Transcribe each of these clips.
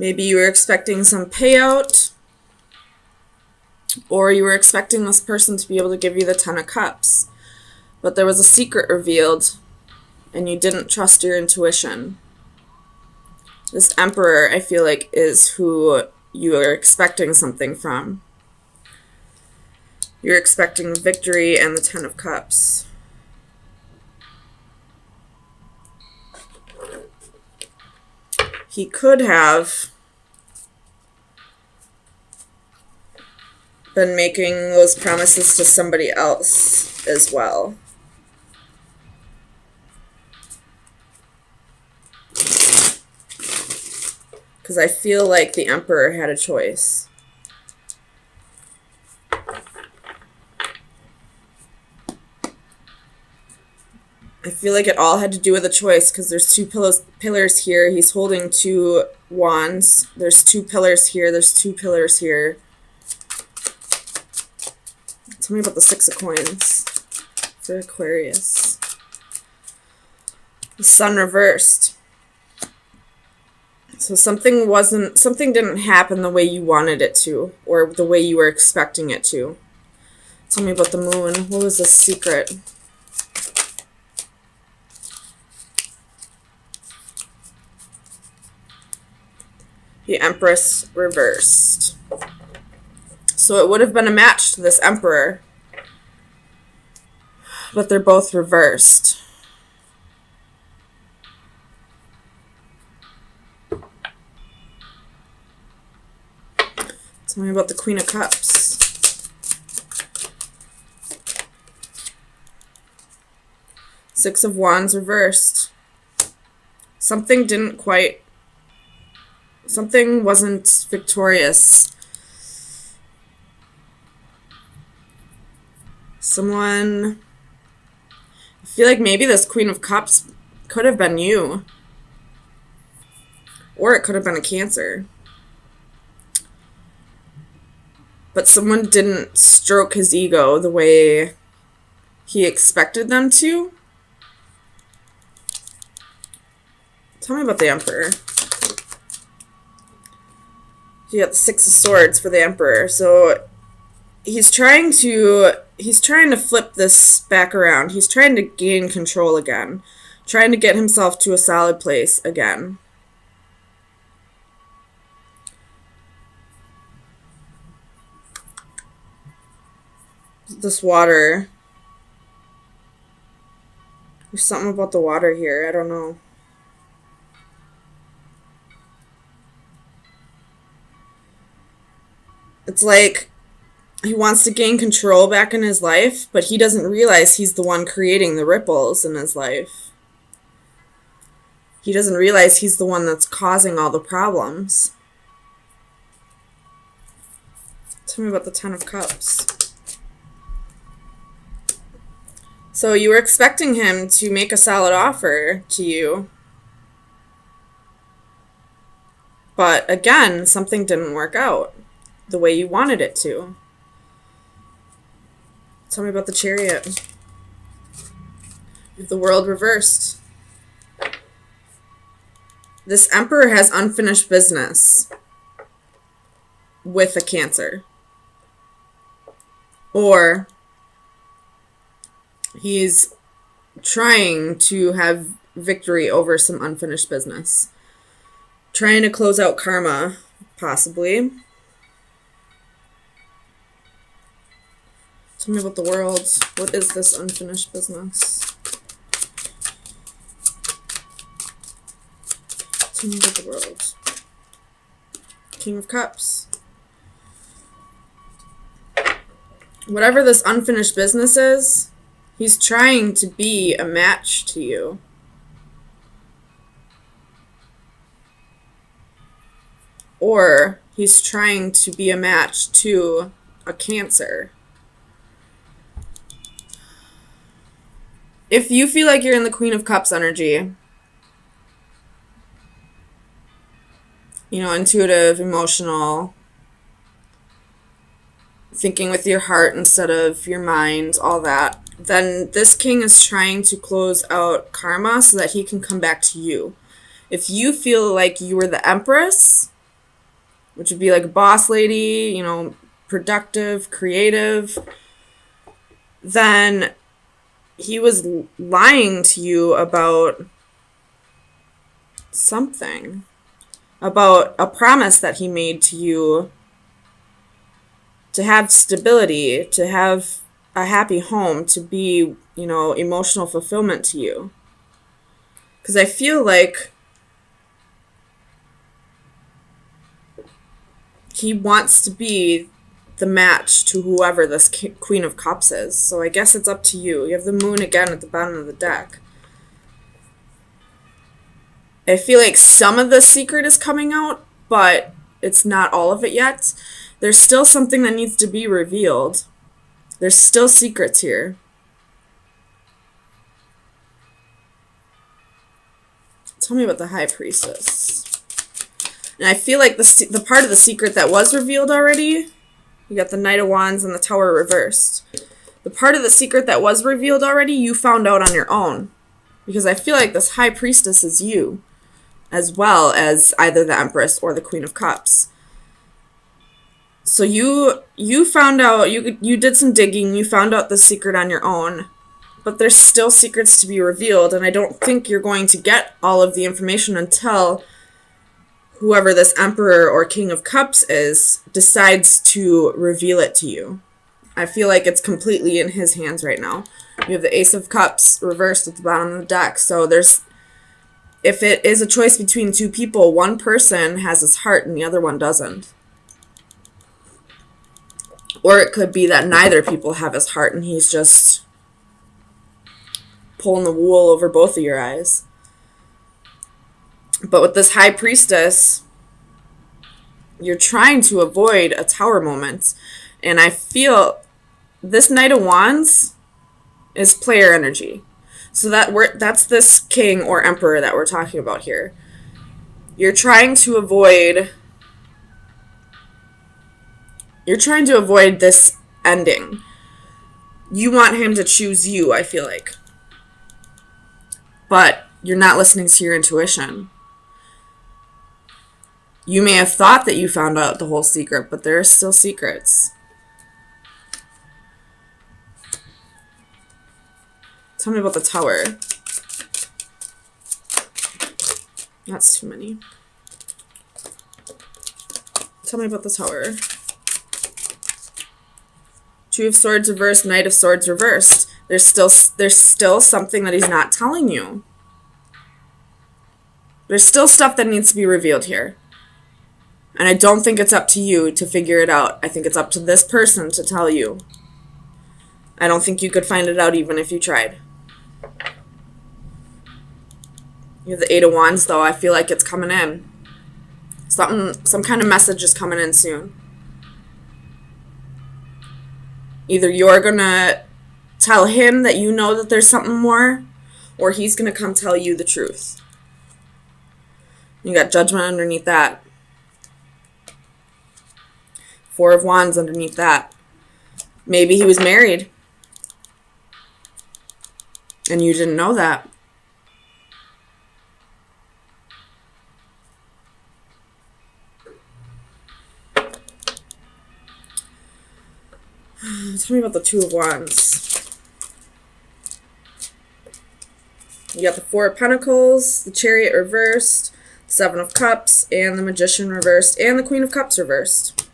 Maybe you were expecting some payout, or you were expecting this person to be able to give you the 10 of Cups. But there was a secret revealed, and you didn't trust your intuition. This Emperor, I feel like, is who you are expecting something from. You're expecting victory and the 10 of Cups. He could have been making those promises to somebody else as well. Because I feel like the Emperor had a choice. I feel like it all had to do with a choice, because there's two pillars here. He's holding 2 wands. There's 2 pillars here. There's 2 pillars here. Tell me about the 6 of Coins for Aquarius. The Sun reversed. So something didn't happen the way you wanted it to, or the way you were expecting it to. Tell me about the Moon. What was the secret? The Empress reversed. So it would have been a match to this Emperor, but they're both reversed. Tell me about the Queen of Cups. 6 of Wands reversed. Something wasn't victorious. I feel like maybe this Queen of Cups could have been you. Or it could have been a Cancer. But someone didn't stroke his ego the way he expected them to. Tell me about the Emperor. You got the 6 of Swords for the Emperor. So he's trying to flip this back around. He's trying to gain control again. Trying to get himself to a solid place again. This water. There's something about the water here. I don't know. It's like he wants to gain control back in his life, but he doesn't realize he's the one creating the ripples in his life. He doesn't realize he's the one that's causing all the problems. Tell me about the 10 of Cups. So you were expecting him to make a solid offer to you. But again, something didn't work out the way you wanted it to. Tell me about the Chariot. The World reversed. This Emperor has unfinished business with a Cancer. Or he's trying to have victory over some unfinished business. Trying to close out karma, possibly. Tell me about the World. What is this unfinished business? Tell me about the World. King of Cups. Whatever this unfinished business is, he's trying to be a match to you. Or he's trying to be a match to a Cancer. If you feel like you're in the Queen of Cups energy, intuitive, emotional, thinking with your heart instead of your mind, all that, then this king is trying to close out karma so that he can come back to you. If you feel like you were the Empress which would be like a boss lady, you know, productive, creative, then he was lying to you about something, about a promise that he made to you to have stability, to have a happy home, to be, you know, emotional fulfillment to you. Because I feel like he wants to be the match to whoever this Queen of Cups is. So I guess it's up to you. You have the moon again at the bottom of the deck. I feel like some of the secret is coming out, but it's not all of it yet. There's still something that needs to be revealed. There's still secrets here. Tell me about the High Priestess. And I feel like the part of the secret that was revealed already, you got the Knight of Wands and the Tower reversed. The part of the secret that was revealed already, you found out on your own. Because I feel like this High Priestess is you, as well as either the Empress or the Queen of Cups. So you found out, you did some digging, you found out the secret on your own, but there's still secrets to be revealed, and I don't think you're going to get all of the information until whoever this Emperor or King of Cups is decides to reveal it to you. I feel like it's completely in his hands right now. You have the Ace of Cups reversed at the bottom of the deck, so if it is a choice between two people, one person has his heart and the other one doesn't. Or it could be that neither people have his heart and he's just pulling the wool over both of your eyes. But with this High Priestess, you're trying to avoid a Tower moment. And I feel this Knight of Wands is player energy. So that's this king or emperor that we're talking about here. You're trying to avoid this ending. You want him to choose you, I feel like. But you're not listening to your intuition. You may have thought that you found out the whole secret, but there are still secrets. Tell me about the Tower. That's too many. Tell me about the Tower. Two of Swords reversed, Knight of Swords reversed. There's still something that he's not telling you. There's still stuff that needs to be revealed here. And I don't think it's up to you to figure it out. I think it's up to this person to tell you. I don't think you could find it out even if you tried. You have the Eight of Wands, though. I feel like it's coming in. Some kind of message is coming in soon. Either you're going to tell him that you know that there's something more, or he's going to come tell you the truth. You got Judgment underneath that. Four of Wands underneath that. Maybe he was married, and you didn't know that. Tell me about the Two of Wands. You got the Four of Pentacles, the Chariot reversed, Seven of Cups, and the Magician reversed, and the Queen of Cups reversed.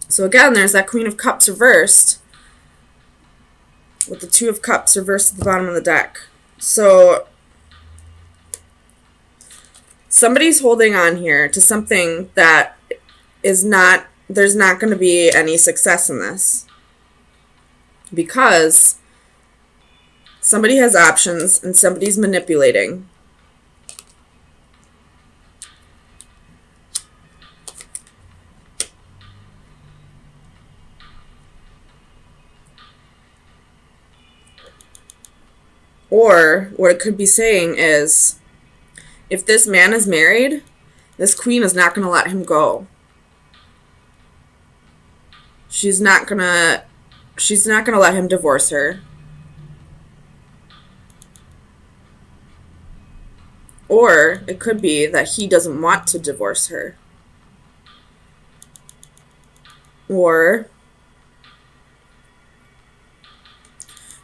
So again, there's that Queen of Cups reversed with the Two of Cups reversed at the bottom of the deck. So somebody's holding on here to something that is not, there's not going to be any success in this. Because somebody has options and somebody's manipulating. Or what it could be saying is, if this man is married, this queen is not going to let him go. She's not going to let him divorce her. Or it could be that he doesn't want to divorce her. Or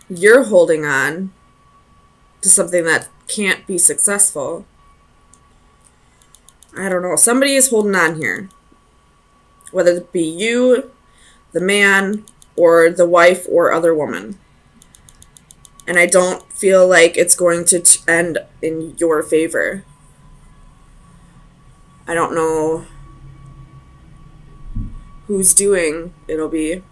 you're holding on to something that can't be successful. I don't know. Somebody is holding on here. Whether it be you, the man, or the wife or other woman. And I don't feel like it's going to end in your favor. I don't know who's doing it'll be.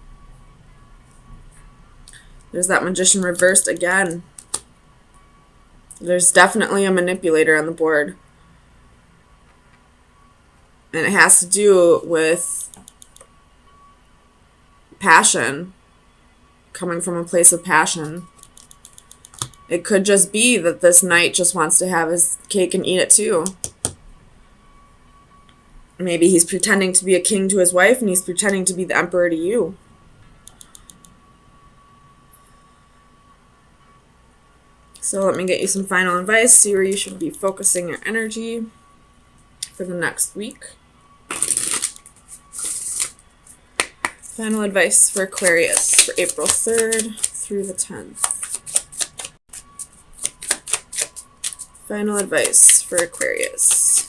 There's that magician reversed again. There's definitely a manipulator on the board. And it has to do with passion. Coming from a place of passion. It could just be that this knight just wants to have his cake and eat it too. Maybe he's pretending to be a king to his wife and he's pretending to be the emperor to you. So let me get you some final advice. See where you should be focusing your energy for the next week. Final advice for Aquarius for April 3rd through the 10th. Final advice for Aquarius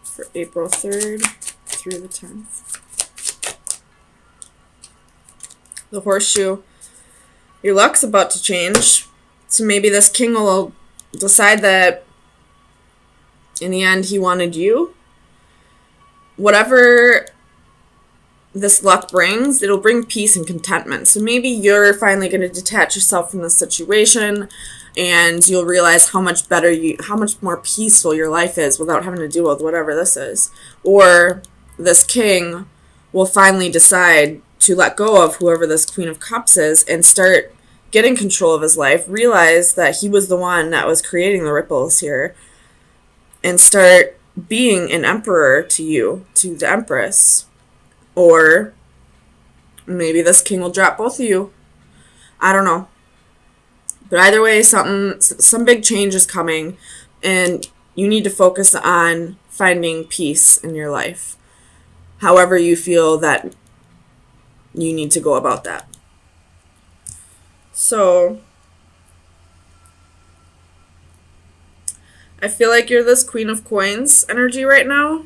for April 3rd through the 10th. The horseshoe. Your luck's about to change. So maybe this king will decide that in the end he wanted you. Whatever this luck brings, it'll bring peace and contentment. So maybe you're finally going to detach yourself from this situation and you'll realize how much more peaceful your life is without having to deal with whatever this is. Or this king will finally decide to let go of whoever this Queen of Cups is and start getting control of his life, realize that he was the one that was creating the ripples here, and start being an emperor to you, to the Empress. Or maybe this king will drop both of you. I don't know. But either way, some big change is coming, and you need to focus on finding peace in your life. However you feel that you need to go about that. So, I feel like you're this Queen of Coins energy right now.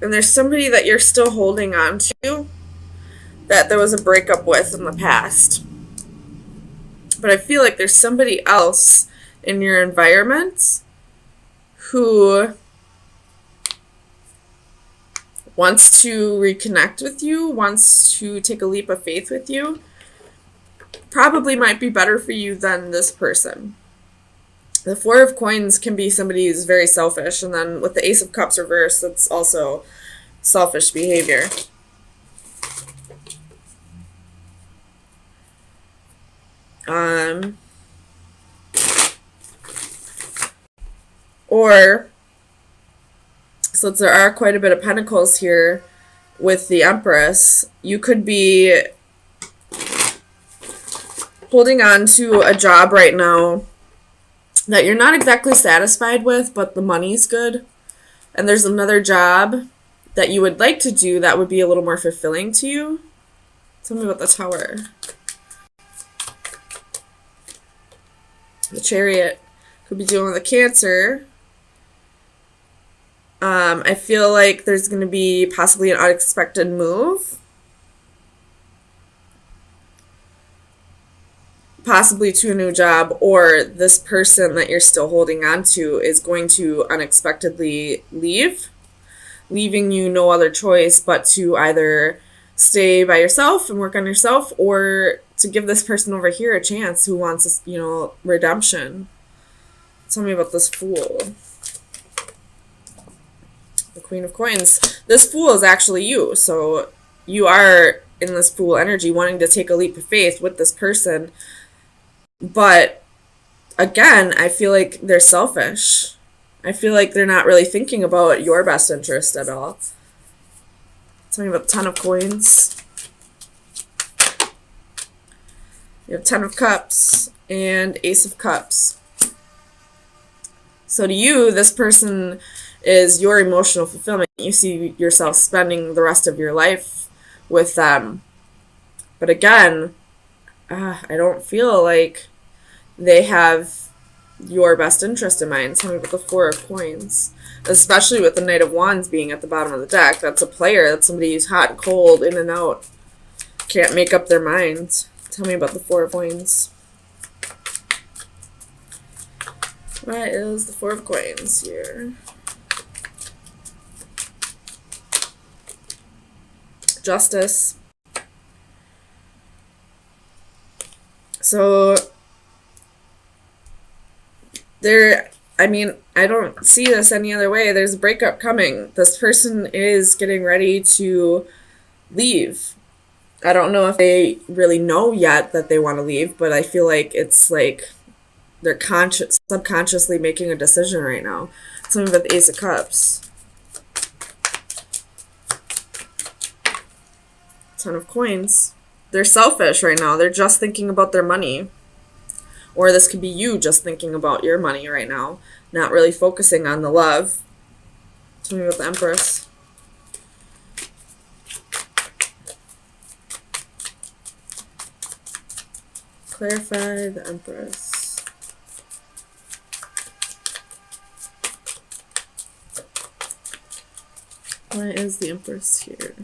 And there's somebody that you're still holding on to that there was a breakup with in the past. But I feel like there's somebody else in your environment who wants to reconnect with you, wants to take a leap of faith with you. Probably might be better for you than this person. The Four of Coins can be somebody who's very selfish, and then with the Ace of Cups reversed, that's also selfish behavior. Or, since there are quite a bit of pentacles here with the Empress, you could be holding on to a job right now that you're not exactly satisfied with, but the money's good. And there's another job that you would like to do that would be a little more fulfilling to you. Tell me about the Tower. The Chariot could be dealing with a Cancer. I feel like there's going to be possibly an unexpected move. Possibly to a new job, or this person that you're still holding on to is going to unexpectedly leave, leaving you no other choice but to either stay by yourself and work on yourself, or to give this person over here a chance who wants, redemption. Tell me about this Fool. The Queen of Coins. This Fool is actually you, so you are in this Fool energy wanting to take a leap of faith with this person. But again, I feel like they're selfish. I feel like they're not really thinking about your best interest at all. Tell me about the Ten of Coins. You have Ten of Cups and Ace of Cups. So to you, this person is your emotional fulfillment. You see yourself spending the rest of your life with them. But again, I don't feel like they have your best interest in mind. Tell me about the Four of Coins. Especially with the Knight of Wands being at the bottom of the deck. That's a player. That's somebody who's hot and cold, in and out. Can't make up their minds. Tell me about the Four of Coins. What is the Four of Coins here? Justice. So I don't see this any other way. There's a breakup coming. This person is getting ready to leave. I don't know if they really know yet that they want to leave, but I feel like it's like they're subconsciously making a decision right now. Something with the Ace of Cups. Ton of Coins. They're selfish right now. They're just thinking about their money. Or this could be you just thinking about your money right now, not really focusing on the love. Tell me about the Empress. Clarify the Empress. Why is the Empress here?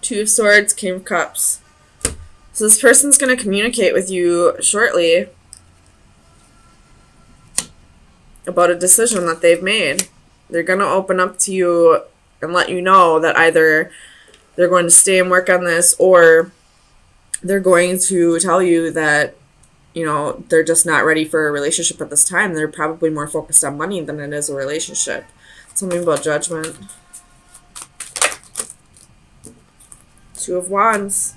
Two of Swords, King of Cups. So this person's going to communicate with you shortly about a decision that they've made. They're going to open up to you and let you know that either they're going to stay and work on this, or they're going to tell you that, you know, they're just not ready for a relationship at this time. They're probably more focused on money than it is a relationship. Something about Judgment. Two of Wands.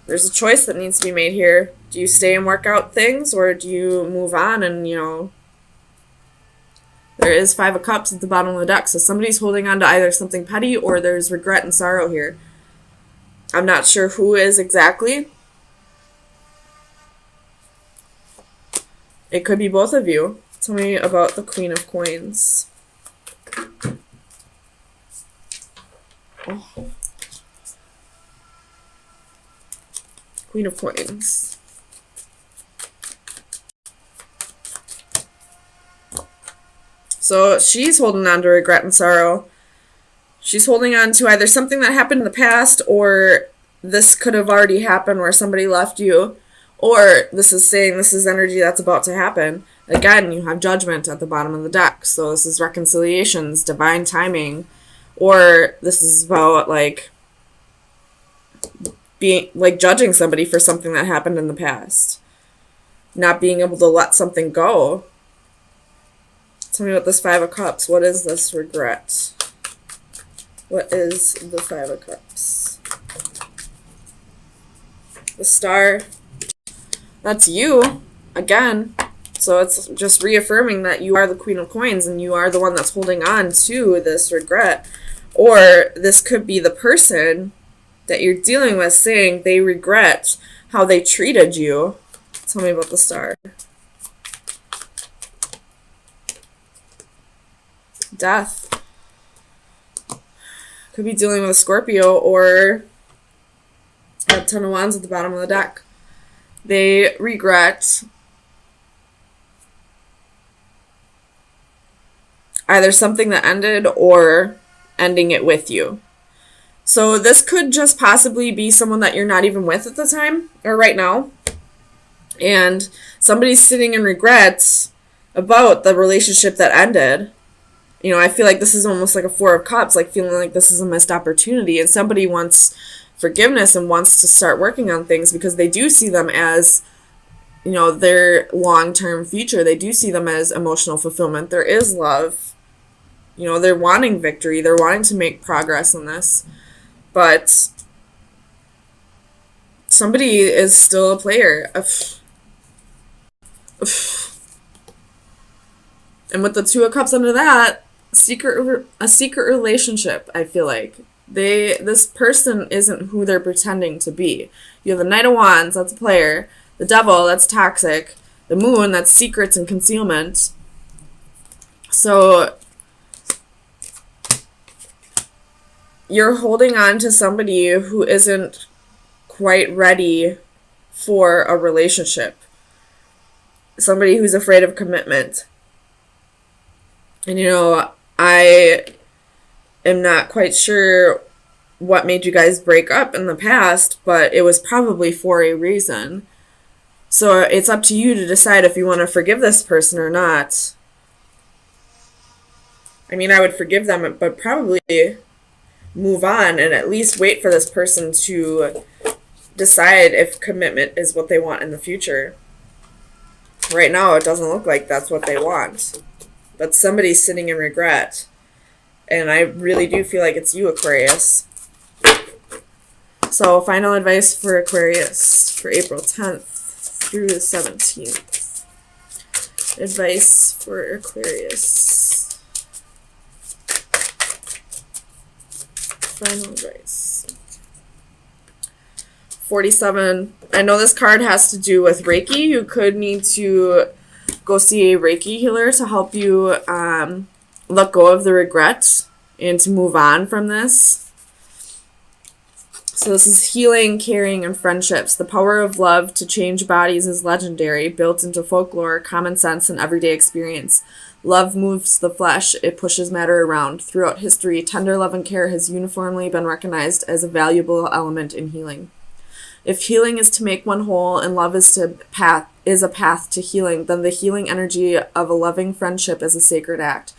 There's a choice that needs to be made here. Do you stay and work out things, or do you move on? And, you know, there is Five of Cups at the bottom of the deck. So somebody's holding on to either something petty, or there's regret and sorrow here. I'm not sure who is exactly. It could be both of you. Tell me about the Queen of Coins. Oh. Queen of Coins. So she's holding on to regret and sorrow. She's holding on to either something that happened in the past, or this could have already happened where somebody left you, or this is saying this is energy that's about to happen. Again, you have Judgment at the bottom of the deck. So this is reconciliations, divine timing, or this is about like being like judging somebody for something that happened in the past, not being able to let something go. Tell me about this Five of Cups. What is this regret? What is the Five of Cups? The Star. That's you again. So it's just reaffirming that you are the Queen of Coins and you are the one that's holding on to this regret. Or this could be the person that you're dealing with saying they regret how they treated you. Tell me about the Star. Death. Could be dealing with a Scorpio, or a Ten of Wands at the bottom of the deck. They regret either something that ended or ending it with you. So this could just possibly be someone that you're not even with at the time or right now. And somebody's sitting in regrets about the relationship that ended. You know, I feel like this is almost like a Four of Cups, like feeling like this is a missed opportunity. And somebody wants forgiveness and wants to start working on things because they do see them as, you know, their long-term future. They do see them as emotional fulfillment. There is love. You know, they're wanting victory. They're wanting to make progress in this. But somebody is still a player. And with the Two of Cups under that, a secret relationship, I feel like. This person isn't who they're pretending to be. You have the Knight of Wands, that's a player. The Devil, that's toxic. The Moon, that's secrets and concealment. So you're holding on to somebody who isn't quite ready for a relationship. Somebody who's afraid of commitment. And I am not quite sure what made you guys break up in the past, but it was probably for a reason. So it's up to you to decide if you want to forgive this person or not. I mean, I would forgive them, but probably move on and at least wait for this person to decide if commitment is what they want in the future. Right now, it doesn't look like that's what they want. But somebody's sitting in regret. And I really do feel like it's you, Aquarius. So, final advice for Aquarius for April 10th through the 17th. Advice for Aquarius. Final advice. 47. I know this card has to do with Reiki. You could need to go see a Reiki healer to help you let go of the regret and to move on from this. So this is healing, caring, and friendships. The power of love to change bodies is legendary, built into folklore, common sense, and everyday experience. Love moves the flesh. It pushes matter around. Throughout history, tender love and care has uniformly been recognized as a valuable element in healing. If healing is to make one whole and love is a path to healing, then the healing energy of a loving friendship is a sacred act.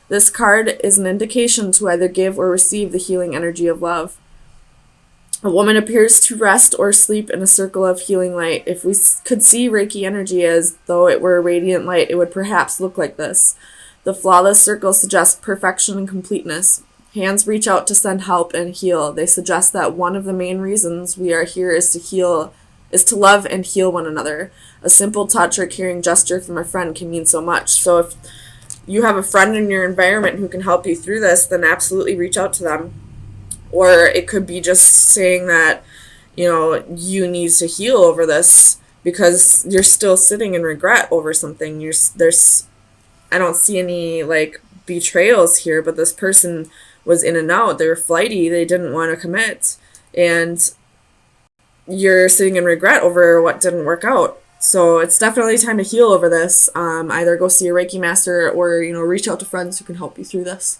This card is an indication to either give or receive the healing energy of love. A woman appears to rest or sleep in a circle of healing light. If we could see Reiki energy as though it were a radiant light, it would perhaps look like this. The flawless circle suggests perfection and completeness. Hands reach out to send help and heal. They suggest that one of the main reasons we are here is to love and heal one another. A simple touch or caring gesture from a friend can mean so much. So if you have a friend in your environment who can help you through this, then absolutely reach out to them. Or it could be just saying that, you need to heal over this because you're still sitting in regret over something. I don't see any betrayals here, but this person was in and out. They were flighty. They didn't want to commit. And you're sitting in regret over what didn't work out. So it's definitely time to heal over this. Either go see a Reiki master or, reach out to friends who can help you through this.